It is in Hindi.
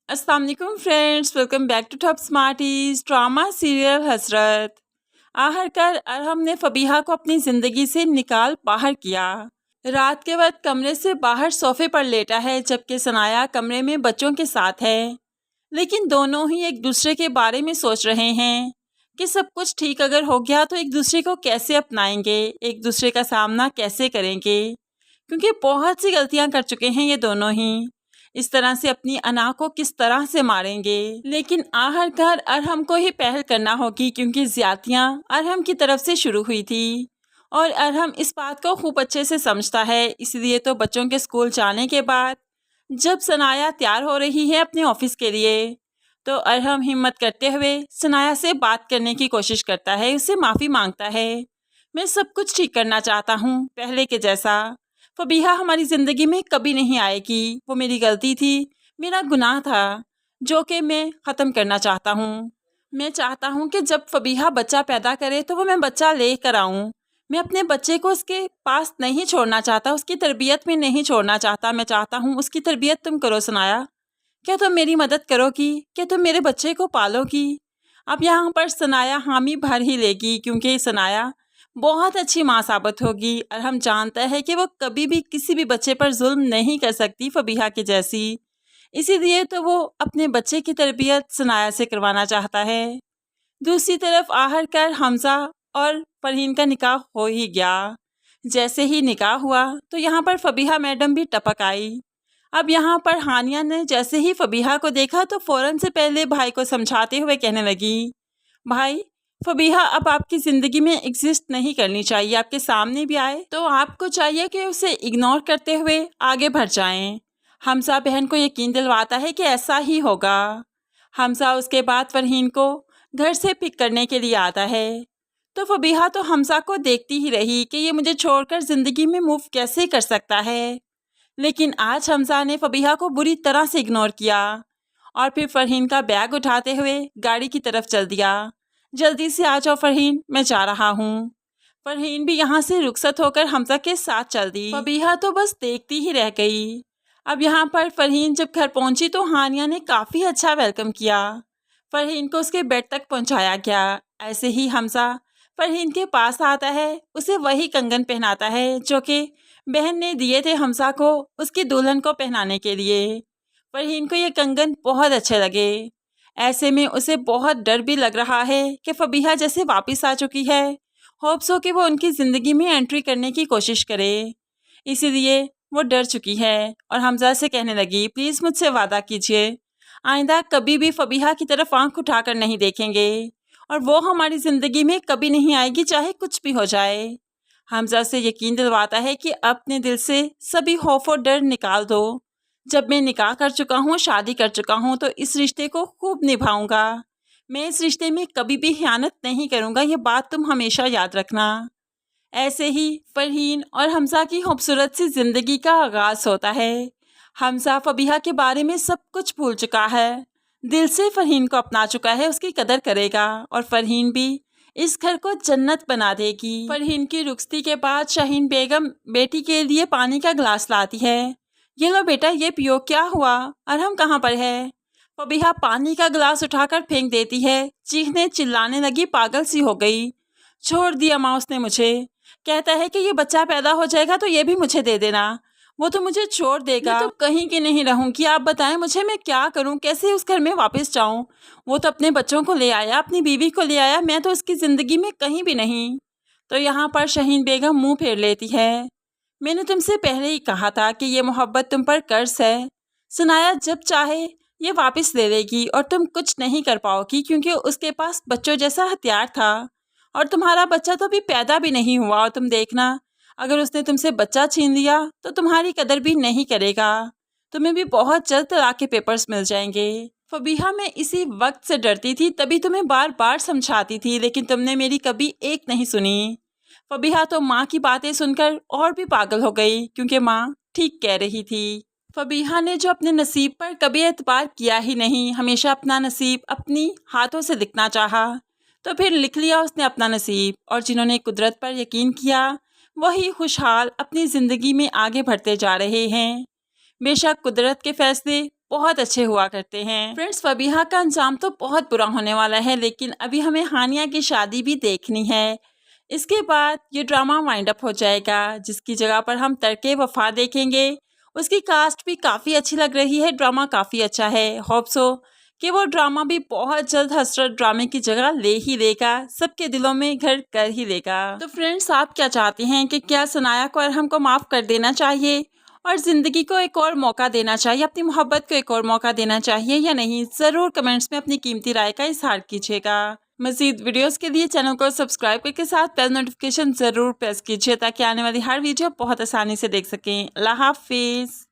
अस्सलाम वालेकुम friends, welcome back to top smarties. Drama serial Hasrat. आखिरकार अरहम ने फबीहा को अपनी ज़िंदगी से निकाल बाहर किया। रात के वक्त कमरे से बाहर सोफे पर लेटा है, जबकि सनाया कमरे में बच्चों के साथ है। लेकिन दोनों ही एक दूसरे के बारे में सोच रहे हैं कि सब कुछ ठीक अगर हो गया तो एक दूसरे को कैसे अपनाएंगे, एक दूसरे का सामना कैसे करेंगे, क्योंकि बहुत सी गलतियां कर चुके हैं ये दोनों ही। इस तरह से अपनी अना को किस तरह से मारेंगे। लेकिन आखिरकार अरहम को ही पहल करना होगी, क्योंकि ज्यादतियां अरहम की तरफ से शुरू हुई थी और अरहम इस बात को खूब अच्छे से समझता है। इसलिए तो बच्चों के स्कूल जाने के बाद जब सनाया तैयार हो रही है अपने ऑफिस के लिए, तो अरहम हिम्मत करते हुए सनाया से बात करने की कोशिश करता है, उससे माफ़ी मांगता है। मैं सब कुछ ठीक करना चाहता हूँ पहले के जैसा। फबीहा हमारी ज़िंदगी में कभी नहीं आएगी, वो मेरी गलती थी, मेरा गुनाह था, जो कि मैं ख़त्म करना चाहता हूँ। मैं चाहता हूँ कि जब फबीहा बच्चा पैदा करे तो वो मैं बच्चा ले कर आऊँ। मैं अपने बच्चे को उसके पास नहीं छोड़ना चाहता, उसकी तरबियत में नहीं छोड़ना चाहता। मैं चाहता हूँ उसकी तरबियत तुम करो सनाया। क्या तुम मेरी मदद करोगी? क्या तुम मेरे बच्चे को पालोगी? अब यहाँ पर सनाया हामी भर ही लेगी, क्योंकि सनाया बहुत अच्छी माँ साबित होगी और हम जानते हैं कि वो कभी भी किसी भी बच्चे पर जुल्म नहीं कर सकती फबीहा के जैसी। इसीलिए तो वो अपने बच्चे की तरबियत सनाया से करवाना चाहता है। दूसरी तरफ आखिरकार हमजा और फरहीन का निकाह हो ही गया। जैसे ही निकाह हुआ तो यहाँ पर फबीहा मैडम भी टपक आई। अब यहाँ पर हानिया ने जैसे ही फबीहा को देखा तो फ़ौरन से पहले भाई को समझाते हुए कहने लगी, भाई फबीहा अब आपकी ज़िंदगी में एग्जिस्ट नहीं करनी चाहिए। आपके सामने भी आए तो आपको चाहिए कि उसे इग्नोर करते हुए आगे बढ़ जाएं। हमजा बहन को यकीन दिलवाता है कि ऐसा ही होगा। हमजा उसके बाद फरहीन को घर से पिक करने के लिए आता है, तो फबीहा तो हमजा को देखती ही रही कि ये मुझे छोड़कर ज़िंदगी में मूव कैसे कर सकता है। लेकिन आज हमजा ने फबीहा को बुरी तरह से इग्नोर किया और फिर फरहीन का बैग उठाते हुए गाड़ी की तरफ चल दिया। जल्दी से आ जाओ फरहीन, मैं जा रहा हूँ। फरहीन भी यहाँ से रुखसत होकर हमजा के साथ चल दी। फबीहा तो बस देखती ही रह गई। अब यहाँ पर फरहीन जब घर पहुँची तो हानिया ने काफ़ी अच्छा वेलकम किया। फरहीन को उसके बेड तक पहुँचाया गया। ऐसे ही हमजा फरहीन के पास आता है, उसे वही कंगन पहनाता है जो कि बहन ने दिए थे हमजा को उसकी दुल्हन को पहनाने के लिए। फरहीन को ये कंगन बहुत अच्छे लगे। ऐसे में उसे बहुत डर भी लग रहा है कि फबीहा जैसे वापस आ चुकी है, होप्स हो कि वो उनकी ज़िंदगी में एंट्री करने की कोशिश करे। इसीलिए वो डर चुकी है और हमजा से कहने लगी, प्लीज़ मुझसे वादा कीजिए, आइंदा कभी भी फबीहा की तरफ आंख उठाकर नहीं देखेंगे और वो हमारी ज़िंदगी में कभी नहीं आएगी, चाहे कुछ भी हो जाए। हमजा से यकीन दिलवाता है कि अपने दिल से सभी खौफ और डर निकाल दो। जब मैं निकाह कर चुका हूँ, शादी कर चुका हूँ, तो इस रिश्ते को खूब निभाऊंगा। मैं इस रिश्ते में कभी भी खयानत नहीं करूँगा, ये बात तुम हमेशा याद रखना। ऐसे ही फरहीन और हमजा की खूबसूरत सी ज़िंदगी का आगाज़ होता है। हमजा फबीहा के बारे में सब कुछ भूल चुका है, दिल से फरहीन को अपना चुका है, उसकी कदर करेगा और फरहीन भी इस घर को जन्नत बना देगी। फरहीन की रुखसती के बाद शाहीन बेगम बेटी के लिए पानी का गिलास लाती है। ये लो बेटा, ये पियो। क्या हुआ? अरहम कहाँ पर है? फबीहा पानी का गिलास उठाकर फेंक देती है, चीखने चिल्लाने लगी, पागल सी हो गई। छोड़ दिया माँ उसने मुझे। कहता है कि ये बच्चा पैदा हो जाएगा तो ये भी मुझे दे देना, वो तो मुझे छोड़ देगा। मैं तो कहीं की नहीं रहूँगी। आप बताएं मुझे, मैं क्या करूँ, कैसे उस घर में वापस जाऊँ? वो तो अपने बच्चों को ले आया, अपनी बीवी को ले आया, मैं तो उसकी ज़िंदगी में कहीं भी नहीं। तो यहाँ पर शाहीन बेगम मुंह फेर लेती है, मैंने तुमसे पहले ही कहा था कि ये मोहब्बत तुम पर कर्ज है। सनाया जब चाहे ये वापस ले लेगी और तुम कुछ नहीं कर पाओगी, क्योंकि उसके पास बच्चों जैसा हथियार था और तुम्हारा बच्चा तो अभी पैदा भी नहीं हुआ। और तुम देखना, अगर उसने तुमसे बच्चा छीन लिया तो तुम्हारी कदर भी नहीं करेगा, तुम्हें भी बहुत जल्द तलाक के पेपर्स मिल जाएंगे। फबीहा, मैं इसी वक्त से डरती थी, तभी तुम्हें बार बार समझाती थी, लेकिन तुमने मेरी कभी एक नहीं सुनी। फबीहा तो माँ की बातें सुनकर और भी पागल हो गई, क्योंकि माँ ठीक कह रही थी। फबीहा ने जो अपने नसीब पर कभी एतबार किया ही नहीं, हमेशा अपना नसीब अपनी हाथों से लिखना चाहा, तो फिर लिख लिया उसने अपना नसीब। और जिन्होंने कुदरत पर यकीन किया वही खुशहाल अपनी ज़िंदगी में आगे बढ़ते जा रहे हैं। बेशक कुदरत के फैसले बहुत अच्छे हुआ करते हैं। फ्रेंड्स, फबीहा का अंजाम तो बहुत बुरा होने वाला है, लेकिन अभी हमें हानिया की शादी भी देखनी है। इसके बाद ये ड्रामा वाइंड अप हो जाएगा, जिसकी जगह पर हम तड़के वफा देखेंगे। उसकी कास्ट भी काफ़ी अच्छी लग रही है, ड्रामा काफ़ी अच्छा है। होप सो कि वो ड्रामा भी बहुत जल्द हसरत ड्रामे की जगह ले ही लेगा, सबके दिलों में घर कर ही लेगा। तो फ्रेंड्स, आप क्या चाहते हैं कि क्या सनाया को अरहम को माफ़ कर देना चाहिए और ज़िंदगी को एक और मौका देना चाहिए, अपनी मोहब्बत को एक और मौका देना चाहिए या नहीं? ज़रूर कमेंट्स में अपनी कीमती राय का इज़हार कीजिएगा। मज़ीद वीडियोस के लिए चैनल को सब्सक्राइब करके साथ बेल नोटिफिकेशन ज़रूर प्रेस कीजिए, ताकि आने वाली हर वीडियो बहुत आसानी से देख सकें। अल्लाह हाफिज़।